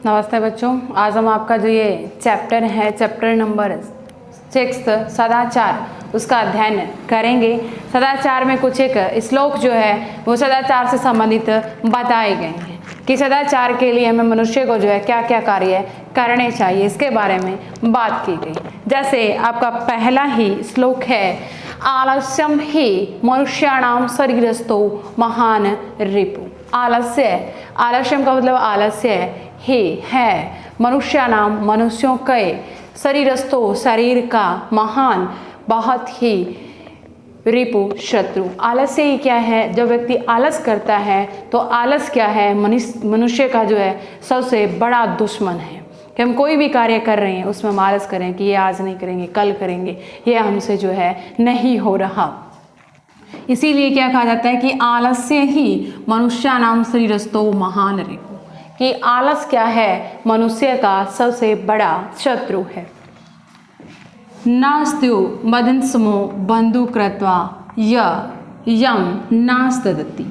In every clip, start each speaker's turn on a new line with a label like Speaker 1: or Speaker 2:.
Speaker 1: नमस्ते बच्चों। आज हम आपका जो ये चैप्टर है, चैप्टर नंबर 6 सदाचार, उसका अध्ययन करेंगे। सदाचार में कुछ एक श्लोक जो है वो सदाचार से संबंधित बताए गए हैं कि सदाचार के लिए हमें मनुष्य को जो है क्या क्या कार्य करने चाहिए, इसके बारे में बात की गई। जैसे आपका पहला ही श्लोक है, आलस्यम ही मनुष्याणाम शरीरस्थो महान रिपु। आलस्यम का मतलब आलस्य है मनुष्याणाम मनुष्यों के शरीरस्थो शरीर का महान बहुत ही रिपु शत्रु। आलस्य ही क्या है? जब व्यक्ति आलस करता है तो आलस क्या है? मनुष्य का जो है सबसे बड़ा दुश्मन है कि हम कोई भी कार्य कर रहे हैं उसमें हम आलस करें कि ये आज नहीं करेंगे, कल करेंगे, ये हमसे जो है नहीं हो रहा। इसीलिए क्या कहा जाता है कि आलस्य ही मनुष्याणाम शरीरस्थो महान रिपु, कि आलस क्या है? मनुष्य का सबसे बड़ा शत्रु है। नास्त्यो मदनसमो बंधु कृत्वा यम नास्तदति,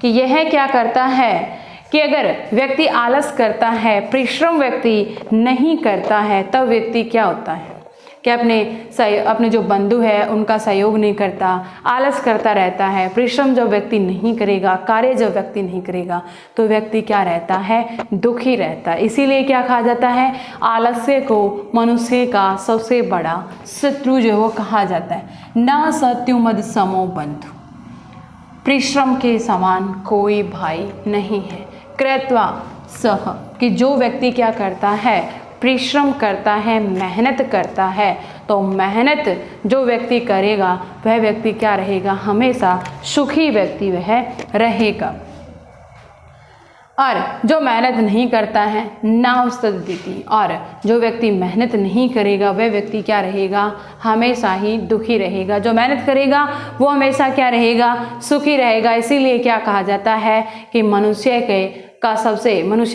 Speaker 1: कि यह क्या करता है कि अगर व्यक्ति आलस करता है, परिश्रम व्यक्ति नहीं करता है, तब व्यक्ति क्या होता है कि अपने जो बंधु है उनका सहयोग नहीं करता, आलस करता रहता है। परिश्रम जब व्यक्ति नहीं करेगा, कार्य जब व्यक्ति नहीं करेगा, तो व्यक्ति क्या रहता है? दुखी रहता है। इसीलिए क्या कहा जाता है? आलस्य को मनुष्य का सबसे बड़ा शत्रु जो है वो कहा जाता है। न सत्युमद समो बंधु, परिश्रम के समान कोई भाई नहीं है। कृत्वा सह, कि जो व्यक्ति क्या करता है? परिश्रम करता है, मेहनत करता है, तो मेहनत जो व्यक्ति करेगा वह व्यक्ति क्या रहेगा? हमेशा सुखी व्यक्ति वह रहेगा। और जो मेहनत नहीं करता है ना उस्तदिति, और जो व्यक्ति मेहनत नहीं करेगा वह व्यक्ति क्या रहेगा? हमेशा ही दुखी रहेगा। जो मेहनत करेगा वो हमेशा क्या रहेगा? सुखी रहेगा। इसीलिए क्या कहा जाता है कि मनुष्य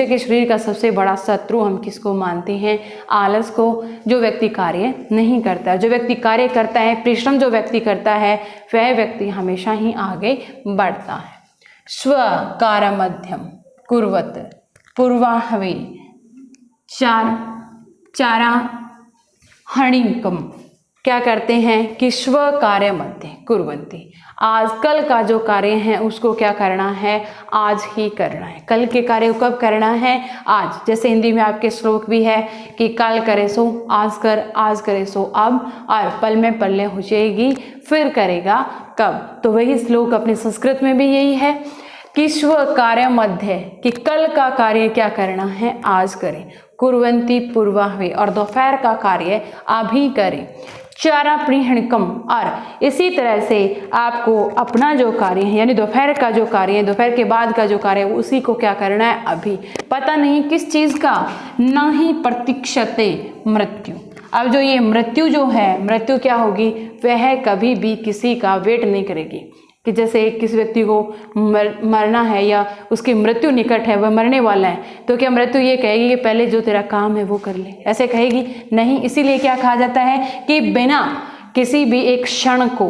Speaker 1: के शरीर का सबसे बड़ा शत्रु हम किसको मानते हैं? आलस को। जो व्यक्ति कार्य नहीं करता, जो व्यक्ति कार्य करता है, परिश्रम जो व्यक्ति करता है, वह व्यक्ति हमेशा ही आगे बढ़ता है। स्वकार मध्यम कुर्वत पूर्वाहवे चारा हणिकम, क्या करते हैं कि स्व कार्य मध्य कुर्वन्ति, आजकल का जो कार्य है उसको क्या करना है? आज ही करना है। कल के कार्य को कब करना है? आज। जैसे हिंदी में आपके श्लोक भी है कि कल करे सो आज कर, आज करे सो अब, और पल में पल्ले हो जाएगी फिर करेगा कब। तो वही श्लोक अपने संस्कृत में भी यही है कि स्व कार्य मध्य, कि कल का कार्य क्या करना है? आज करें। कुर्वन्ति पूर्वाह्वे, और दोपहर का कार्य अभी करें। चारा प्रीहणकम, और इसी तरह से आपको अपना जो कार्य है यानी दोपहर का जो कार्य है, दोपहर के बाद का जो कार्य है, उसी को क्या करना है? अभी। पता नहीं किस चीज़ का? न ही प्रतीक्षते मृत्यु। अब जो ये मृत्यु जो है, मृत्यु क्या होगी? वह कभी भी किसी का वेट नहीं करेगी। कि जैसे किसी व्यक्ति को मरना है या उसकी मृत्यु निकट है, वह मरने वाला है, तो क्या मृत्यु ये कहेगी कि पहले जो तेरा काम है वो कर ले? ऐसे कहेगी नहीं। इसीलिए क्या कहा जाता है कि बिना किसी भी एक क्षण को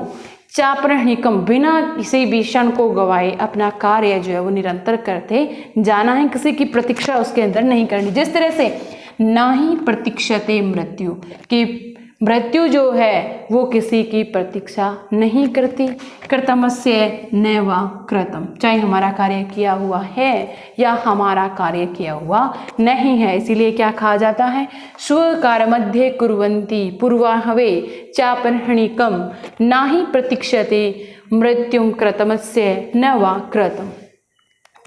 Speaker 1: चापरणिकम, बिना किसी भी क्षण को गवाए अपना कार्य जो है वो निरंतर करते जाना है। किसी की प्रतीक्षा उसके अंदर नहीं करनी। जिस तरह से ना ही प्रतीक्षते मृत्यु, कि मृत्यु जो है वो किसी की प्रतीक्षा नहीं करती। कृतमस्य नैवा कृतम, चाहे हमारा कार्य किया हुआ है या हमारा कार्य किया हुआ नहीं है। इसीलिए क्या कहा जाता है? स्वकार मध्य कुर्वन्ति पूर्वाहवे चापरणिकम ना ही प्रतीक्षते मृत्युम कृतमस्य नैवा कृतम।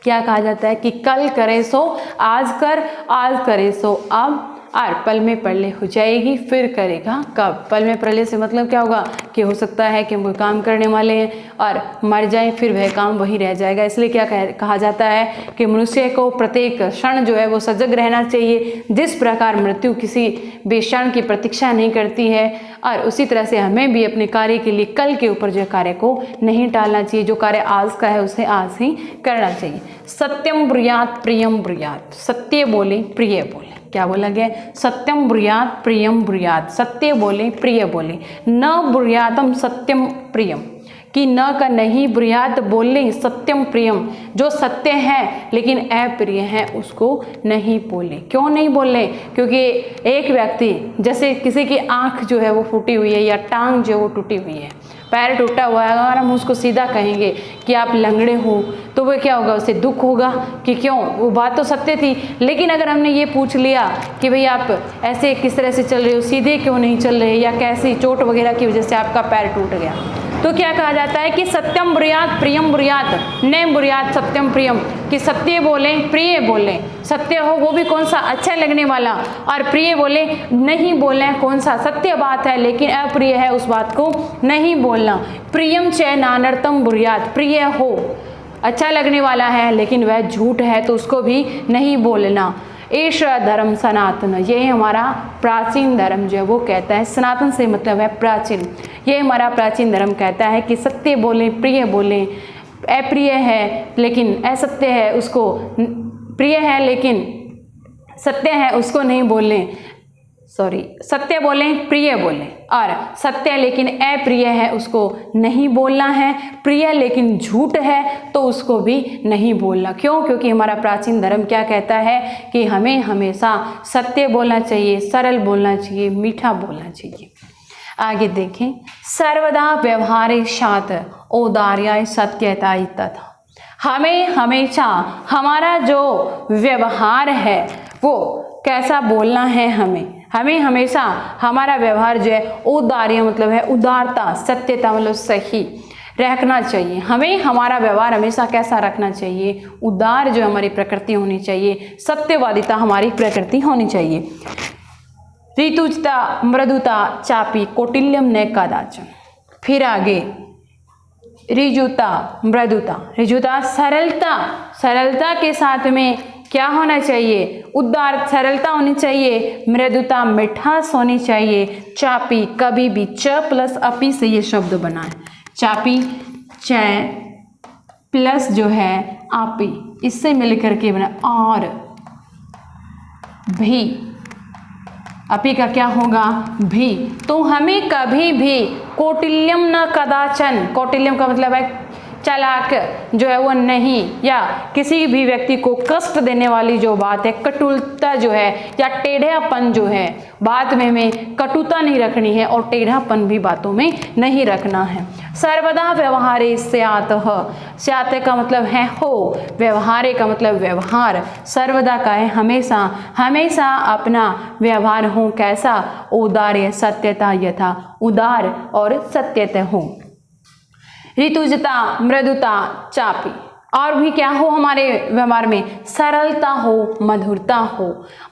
Speaker 1: क्या कहा जाता है कि कल करे सो आज कर, आज करे सो अब, और पल में पल्ले हो जाएगी फिर करेगा कब। पल में पल्ले से मतलब क्या होगा कि हो सकता है कि हम कोई काम करने वाले हैं और मर जाएं, फिर वह काम वहीं रह जाएगा। इसलिए क्या कहा जाता है कि मनुष्य को प्रत्येक क्षण जो है वो सजग रहना चाहिए। जिस प्रकार मृत्यु किसी भी क्षण की प्रतीक्षा नहीं करती है, और उसी तरह से हमें भी अपने कार्य के लिए कल के ऊपर जो कार्य को नहीं टालना चाहिए। जो कार्य आज का है उसे आज ही करना चाहिए। सत्यम ब्रूयात प्रियम ब्रूयात, सत्य बोले प्रिय बोले। क्या बोला गया? सत्यम ब्रूयात प्रियम ब्रूयात, सत्य बोले प्रिय बोले। न ब्रूयातम सत्यम प्रियम, कि न का नहीं ब्रूयात बोलें सत्यम प्रियम, जो सत्य है लेकिन अप्रिय है उसको नहीं बोलें। क्यों नहीं बोलें? क्योंकि एक व्यक्ति जैसे किसी की आंख जो है वो फूटी हुई है या टांग जो है वो टूटी हुई है, पैर टूटा हुआ है, अगर हम उसको सीधा कहेंगे कि आप लंगड़े हो तो वो क्या होगा, उसे दुख होगा कि क्यों, वो बात तो सत्य थी। लेकिन अगर हमने ये पूछ लिया कि भाई आप ऐसे किस तरह से चल रहे हो, सीधे क्यों नहीं चल रहे, या कैसी चोट वगैरह की वजह से आपका पैर टूट गया, तो क्या कहा जाता है कि सत्यम ब्रूयात प्रियम ब्रूयात न ब्रूयात सत्यम प्रियम, कि सत्य बोलें प्रिय बोलें, सत्य हो वो भी कौन सा, अच्छा लगने वाला, और प्रिय बोले नहीं बोलें कौन सा सत्य बात है लेकिन अप्रिय है उस बात को नहीं बोलना। प्रियम च नानर्थम ब्रूयात, प्रिय हो अच्छा लगने वाला है लेकिन वह झूठ है तो उसको भी नहीं बोलना। एष धर्म सनातन, ये हमारा प्राचीन धर्म जो है वो कहता है, सनातन से मतलब है प्राचीन, ये हमारा प्राचीन धर्म कहता है कि सत्य बोलें प्रिय बोलें, अप्रिय है लेकिन असत्य है उसको, प्रिय है लेकिन सत्य है उसको नहीं बोलें, सत्य बोलें प्रिय बोलें, और सत्य लेकिन अप्रिय है उसको नहीं बोलना है, प्रिय लेकिन झूठ है तो उसको भी नहीं बोलना। क्यों? क्योंकि हमारा प्राचीन धर्म क्या कहता है कि हमें हमेशा सत्य बोलना चाहिए, सरल बोलना चाहिए, मीठा बोलना चाहिए। आगे देखें, सर्वदा व्यवहारे साथ औदार्याय सत्यताई तथा, हमें हमेशा हमारा जो व्यवहार है वो कैसा बोलना है, हमें हमेशा हमारा व्यवहार जो है औदार्य मतलब है उदारता, सत्यता मतलब सही रखना चाहिए। हमें हमारा व्यवहार हमेशा कैसा रखना चाहिए, उदार जो हमारी प्रकृति होनी चाहिए, सत्यवादिता हमारी प्रकृति होनी चाहिए। ऋतुजता मृदुता चापी कौटिल्यम न कदाचन, फिर आगे ऋजुता मृदुता, ऋजुता सरलता के साथ में क्या होना चाहिए, उदार सरलता होनी चाहिए, मृदुता मिठास होनी चाहिए, चापी कभी भी च प्लस अपी से ये शब्द बना है, चापी च प्लस जो है आपी इससे मिलकर के बना, और भी अपी का क्या होगा भी, तो हमें कभी भी कौटिल्यम न कदाचन, कौटिल्यम का मतलब है चालाक जो है वो नहीं, या किसी भी व्यक्ति को कष्ट देने वाली जो बात है, कटुता जो है या टेढ़ापन जो है, बात में हमें कटुता नहीं रखनी है और टेढ़ापन भी बातों में नहीं रखना है। सर्वदा व्यवहारे स्यात्, स्यात् का मतलब है हो, व्यवहारे का मतलब व्यवहार, सर्वदा का है हमेशा, हमेशा अपना व्यवहार हो कैसा, औदार्य सत्यता यथा, उदार और सत्यता हो। ऋतुजता मृदुता चापी, और भी क्या हो हमारे व्यवहार में, सरलता हो, मधुरता हो,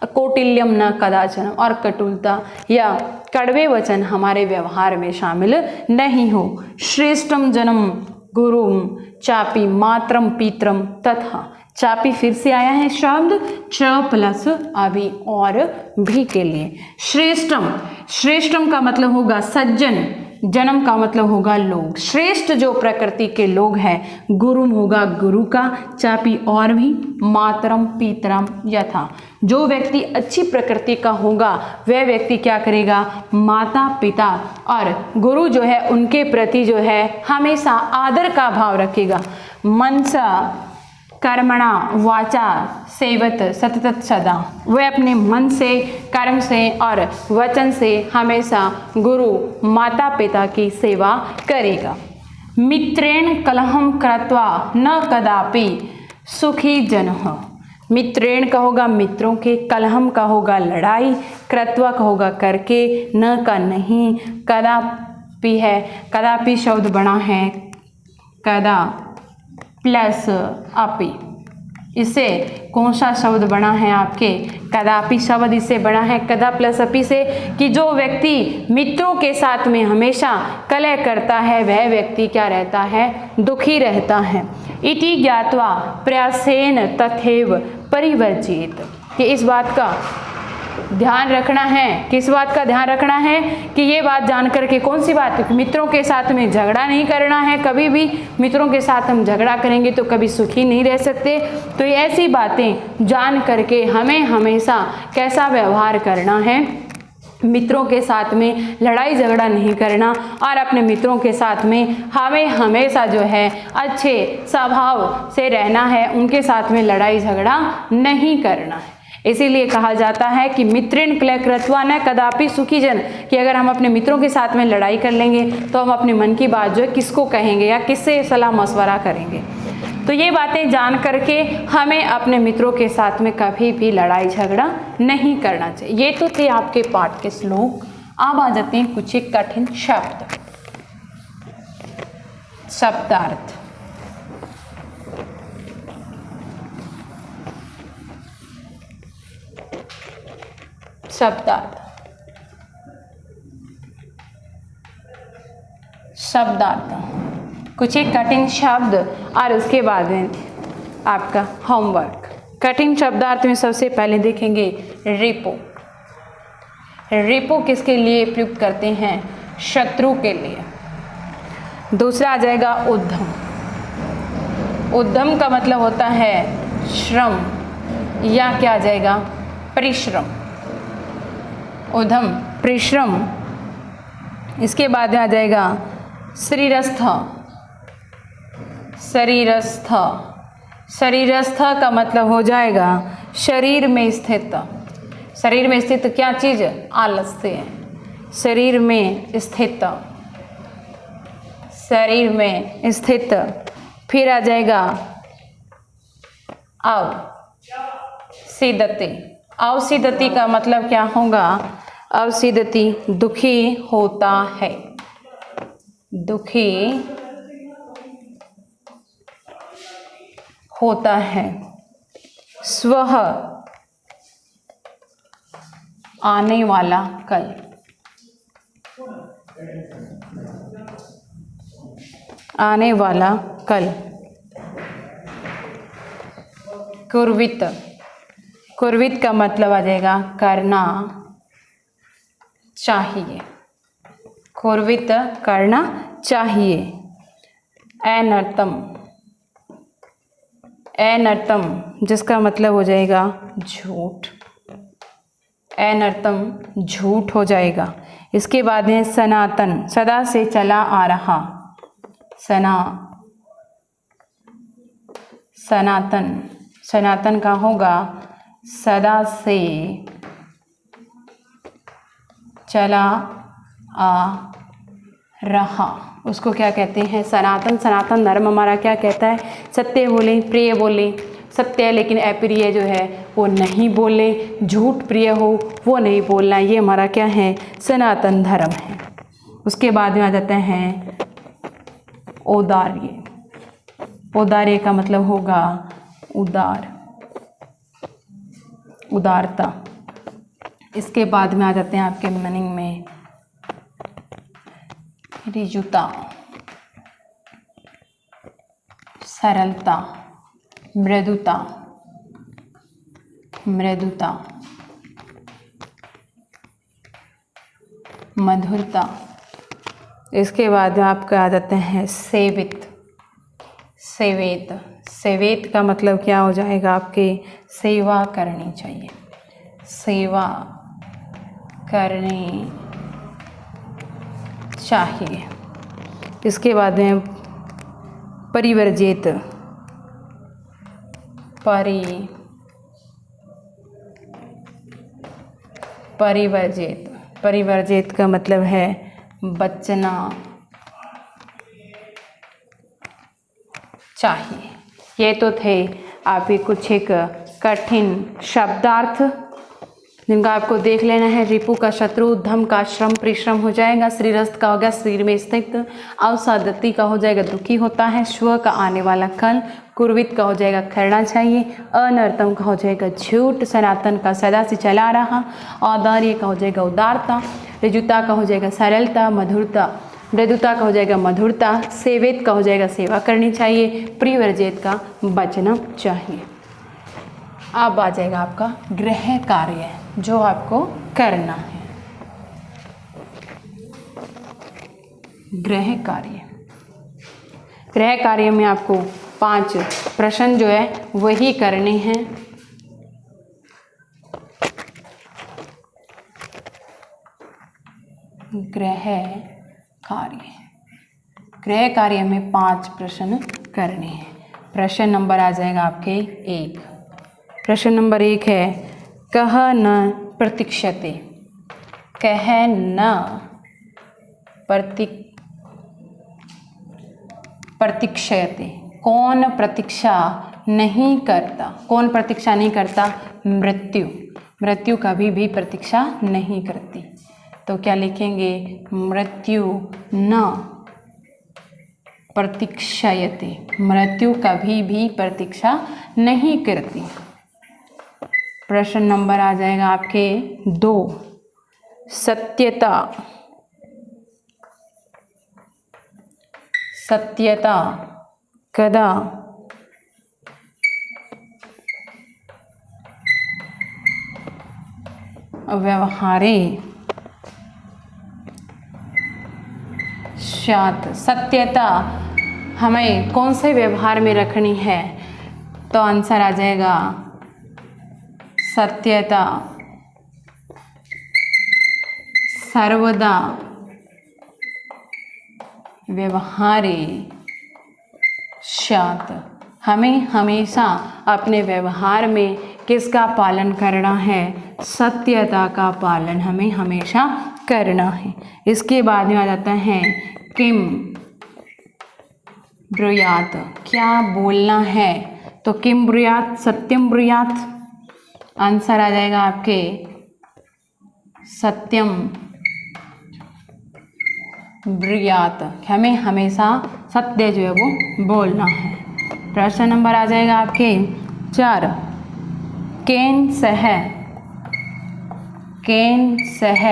Speaker 1: कौटिल्यम न कदाचन, और कटुलता या कड़वे वचन हमारे व्यवहार में शामिल नहीं हो। श्रेष्ठम जन्म गुरुम चापी मात्रम पीत्रम तथा, चापी फिर से आया है शब्द च प्लस अभी और भी के लिए। श्रेष्ठम का मतलब होगा सज्जन, जन्म का मतलब होगा लोग, श्रेष्ठ जो प्रकृति के लोग हैं, गुरुम होगा गुरु का, चापी और भी, मातरम पीतरम यथा, जो व्यक्ति अच्छी प्रकृति का होगा वह व्यक्ति क्या करेगा, माता पिता और गुरु जो है उनके प्रति जो है हमेशा आदर का भाव रखेगा। मनसा कर्मणा वाचा सेवत सतत सदा, वह अपने मन से, कर्म से और वचन से हमेशा गुरु माता पिता की सेवा करेगा। मित्रेण कलहम कृत्वा न कदापि सुखी जनः, मित्रेण का होगा मित्रों के, कलहम का होगा लड़ाई, कृत्वा का होगा करके, न का नहीं, कदापि है, कदापि शब्द बना है कदा प्लस अपि, इससे कौन सा शब्द बना है आपके, कदापि शब्द इससे बना है कदा प्लस अपि से, कि जो व्यक्ति मित्रों के साथ में हमेशा कलह करता है वह व्यक्ति क्या रहता है, दुखी रहता है। इति ज्ञात्वा प्रयासेन तथैव परिवर्जित, कि इस बात का ध्यान रखना है, किस बात का ध्यान रखना है, कि ये बात जान करके, कौन सी बात, मित्रों के साथ में झगड़ा नहीं करना है, कभी भी मित्रों के साथ हम झगड़ा करेंगे तो कभी सुखी नहीं रह सकते। तो ये ऐसी बातें जान करके हमें हमेशा कैसा व्यवहार करना है, मित्रों के साथ में लड़ाई झगड़ा नहीं करना और अपने मित्रों के साथ में हमें हमेशा जो है अच्छे स्वभाव से रहना है, उनके साथ में लड़ाई झगड़ा नहीं करना है। इसीलिए कहा जाता है कि मित्रेण क्लय कृत्वा न कदापि सुखी जन, कि अगर हम अपने मित्रों के साथ में लड़ाई कर लेंगे तो हम अपने मन की बात जो है किसको कहेंगे या किससे सलाह मशवरा करेंगे। तो ये बातें जान करके हमें अपने मित्रों के साथ में कभी भी लड़ाई झगड़ा नहीं करना चाहिए। ये तो थे आपके पाठ के श्लोक। अब आ जाते हैं कुछ एक कठिन शब्द, शब्दार्थ। शब्दार्थ, शब्दार्थ, कुछ एक कठिन शब्द और उसके बाद में आपका होमवर्क। कठिन शब्दार्थ में सबसे पहले देखेंगे रिपो। रिपो किसके लिए प्रयुक्त करते हैं? शत्रु के लिए। दूसरा आ जाएगा उद्यम। उद्यम का मतलब होता है श्रम या क्या आ जाएगा? परिश्रम। उद्यम, परिश्रम। इसके बाद आ जाएगा शरीरस्थ। शरीरस्थ, शरीरस्थ का मतलब हो जाएगा शरीर में स्थित। शरीर में स्थित क्या चीज़? आलस्य। शरीर में स्थित, शरीर में स्थित। फिर आ जाएगा अवसिदति। अवसिदति का मतलब क्या होगा? अवसिदति दुखी होता है, दुखी होता है। स्वः, आने वाला कल। आने वाला कल। कुर्वित, कुर्वित का मतलब आ जाएगा करना चाहिए। कुर्वित करना चाहिए। अनर्थम, अनर्थम जिसका मतलब हो जाएगा झूठ। अनर्थम झूठ हो जाएगा। इसके बाद है सनातन, सदा से चला आ रहा। सनातन, सनातन का होगा सदा से चला आ रहा, उसको क्या कहते हैं? सनातन। सनातन धर्म हमारा क्या कहता है? सत्य बोले, प्रिय बोले। सत्य लेकिन अप्रिय जो है वो नहीं बोले, झूठ प्रिय हो वो नहीं बोलना, ये हमारा क्या है? सनातन धर्म है। उसके बाद में आ जाते हैं औदार्य। औदार्य का मतलब होगा उदार, उदारता। इसके बाद में आ जाते हैं आपके मीनिंग में ऋजुता, सरलता, मृदुता, मृदुता, मधुरता। इसके बाद आपका आ जाते हैं सेवित। सेवेत, सेवेत का मतलब क्या हो जाएगा? आपके सेवा करनी चाहिए, सेवा करनी चाहिए। इसके बाद में परिवर्जित, परिवर्जित, परिवर्जित का मतलब है बचना चाहिए। ये तो थे आपके कुछ एक कठिन शब्दार्थ जिनका आपको देख लेना है। रिपु का शत्रु, उद्यम का श्रम परिश्रम हो जाएगा। श्रीरस्त का हो गया शरीर में स्थित। अवसादति का हो जाएगा दुखी होता है। स्व का आने वाला कल। कुर्वित का हो जाएगा करना चाहिए। अनर्थम का हो जाएगा झूठ। सनातन का सदा से चला रहा। औदार्य का हो जाएगा उदारता। ऋजुता का हो जाएगा सरलता, मधुरता। मृदुता का हो जाएगा मधुरता। सेवेत का हो जाएगा सेवा करनी चाहिए। परिवर्जित का बचना चाहिए। अब आ जाएगा आपका गृह कार्य जो आपको करना है। गृह कार्य, गृह कार्य में आपको 5 प्रश्न जो है वही करने हैं। गृह कार्य। गृह कार्य में 5 प्रश्न करने हैं। प्रश्न नंबर आ जाएगा आपके 1। प्रश्न नंबर 1 है कह न प्रतीक्षते। कह न प्रतीक्षयते। कौन प्रतीक्षा नहीं करता? कौन प्रतीक्षा नहीं करता? मृत्यु। मृत्यु कभी भी प्रतीक्षा नहीं करती। तो क्या लिखेंगे? मृत्यु न प्रतीक्षयते। मृत्यु कभी भी प्रतीक्षा नहीं करती। प्रश्न नंबर आ जाएगा आपके 2। सत्यता। सत्यता कदा व्यवहारे स्यात्। सत्यता हमें कौन से व्यवहार में रखनी है? तो आंसर आ जाएगा सत्यता सर्वदा व्यवहारे स्यात्। हमें हमेशा अपने व्यवहार में किसका पालन करना है? सत्यता का पालन हमें हमेशा करना है। इसके बाद में आ जाता है किम ब्रूयात। क्या बोलना है? तो किम ब्रूयात सत्यम ब्रूयात। आंसर आ जाएगा आपके सत्यम ब्रूयात। हमें हमेशा सत्य जो है वो बोलना है। प्रश्न नंबर आ जाएगा आपके 4। केन सह। केन सह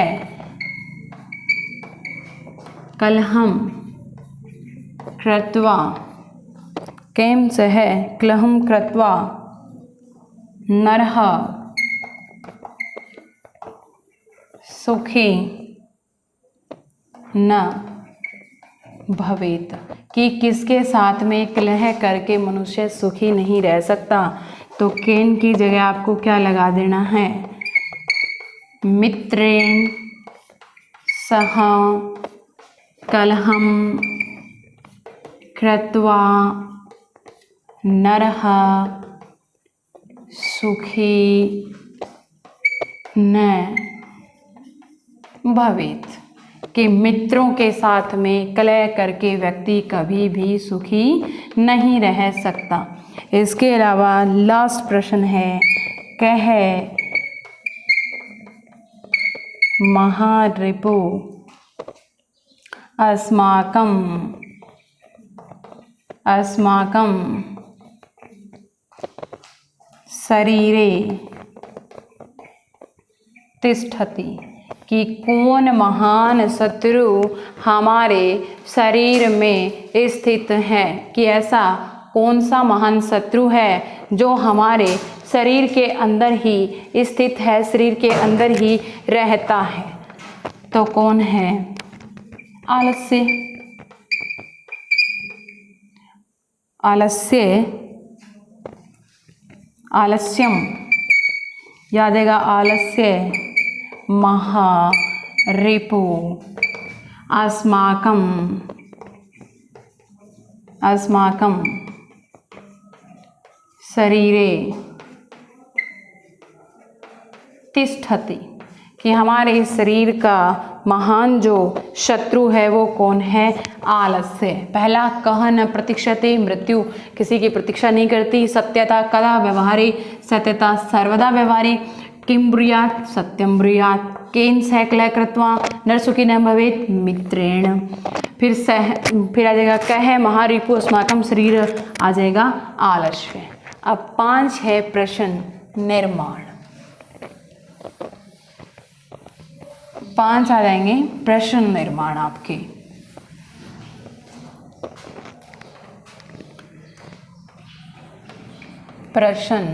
Speaker 1: कलहम कृत्वा। केन सह कलहम कृत्वा नरः सुखी न भवेत। कि किसके साथ में कलह करके मनुष्य सुखी नहीं रह सकता? तो केन की जगह आपको क्या लगा देना है? मित्रेण सह कलहम कृत्वा नरः सुखी न भवेत। कि मित्रों के साथ में कलह करके व्यक्ति कभी भी सुखी नहीं रह सकता। इसके अलावा लास्ट प्रश्न है कह महारिपु अस्माकं शरीरे तिष्ठति। कि कौन महान शत्रु हमारे शरीर में स्थित है? कि ऐसा कौन सा महान शत्रु है जो हमारे शरीर के अंदर ही स्थित है, शरीर के अंदर ही रहता है? तो कौन है? आलस्य। आलस्यम याद आएगा। आलस्य महारिपु अस्माकं शरीरे तिष्ठति। कि हमारे इस शरीर का महान जो शत्रु है वो कौन है? आलस्य। पहला कह न प्रतीक्षते। मृत्यु किसी की प्रतीक्षा नहीं करती। सत्यता कदा व्यवहारे। सत्यता सर्वदा व्यवहारे। किम ब्रूयात सत्यम ब्रूयात। केन सह कलह कृत्वा नरसुखी न भवेत मित्रेण। फिर आ जाएगा कह महारिपु अस्माकं शरीर। आ जाएगा आलस्य। अब 5 है प्रश्न निर्माण। 5 आ जाएंगे प्रश्न निर्माण आपके। प्रश्न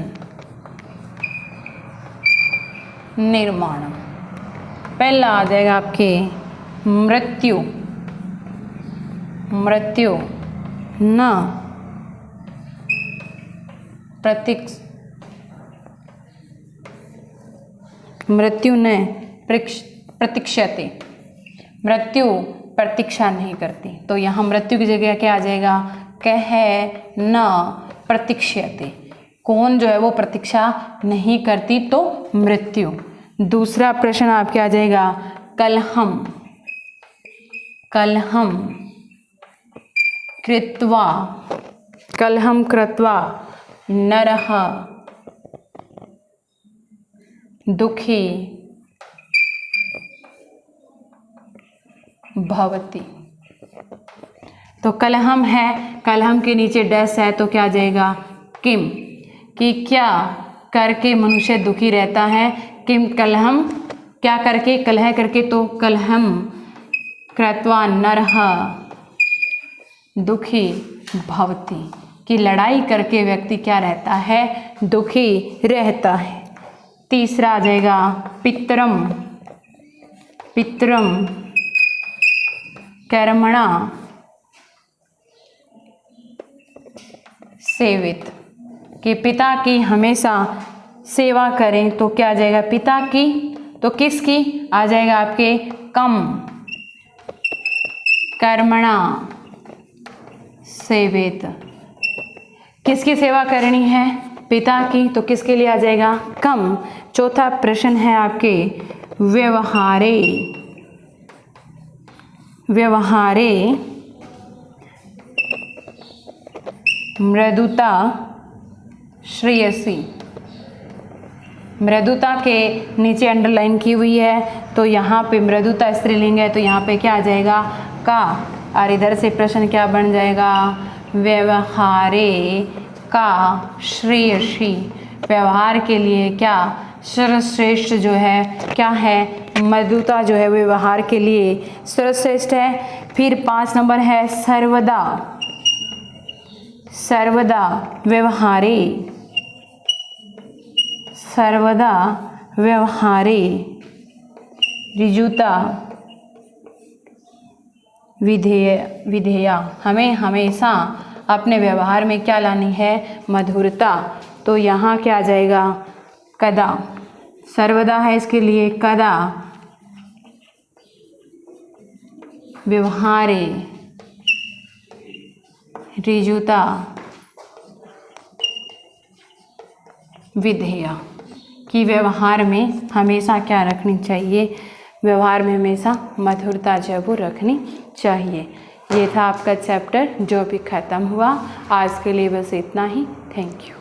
Speaker 1: निर्माण। पहला आ जाएगा आपके मृत्यु न प्रतीक्षते। मृत्यु प्रतीक्षा नहीं करती, तो यहाँ मृत्यु की जगह क्या आ जाएगा, कह न प्रतीक्ष्यते। कौन जो है वो प्रतीक्षा नहीं करती, तो मृत्यु। दूसरा प्रश्न आपके आ जाएगा, कलहम कृत्वा नरः दुखी भवति। तो कलहम है, कलहम के नीचे डैश है, तो क्या आ जाएगा, किम, कि क्या करके मनुष्य दुखी रहता है। किम कलहम, क्या करके, कलह करके, तो कलहम कृत्वा नरः दुखी भवति, कि लड़ाई करके व्यक्ति क्या रहता है, दुखी रहता है। तीसरा आ जाएगा पितरम कर्मणा सेवित, कि पिता की हमेशा सेवा करें, तो क्या आ जाएगा, पिता की, तो किसकी आ जाएगा आपके, कम कर्मणा सेवित, किसकी सेवा करनी है, पिता की, तो किसके लिए आ जाएगा, कम। चौथा प्रश्न है आपके, व्यवहारे मृदुता श्रेयसी। मृदुता के नीचे अंडरलाइन की हुई है, तो यहाँ पे मृदुता स्त्रीलिंग है, तो यहाँ पे क्या आ जाएगा, का, और इधर से प्रश्न क्या बन जाएगा, व्यवहारे का श्रेयसी, व्यवहार के लिए क्या सर्वश्रेष्ठ जो है, क्या है, मृदुता जो है व्यवहार के लिए सर्वश्रेष्ठ है। फिर 5 नंबर है सर्वदा व्यवहारे ऋजुता विधेया, हमें हमेशा अपने व्यवहार में क्या लानी है, मधुरता। तो यहाँ क्या आ जाएगा, कदा, सर्वदा है इसके लिए, कदा व्यवहारे ऋजुता विधेया, कि व्यवहार में हमेशा क्या रखनी चाहिए, व्यवहार में हमेशा मधुरता जो है वो रखनी चाहिए। ये था आपका चैप्टर जो भी ख़त्म हुआ। आज के लिए बस इतना ही। Thank you.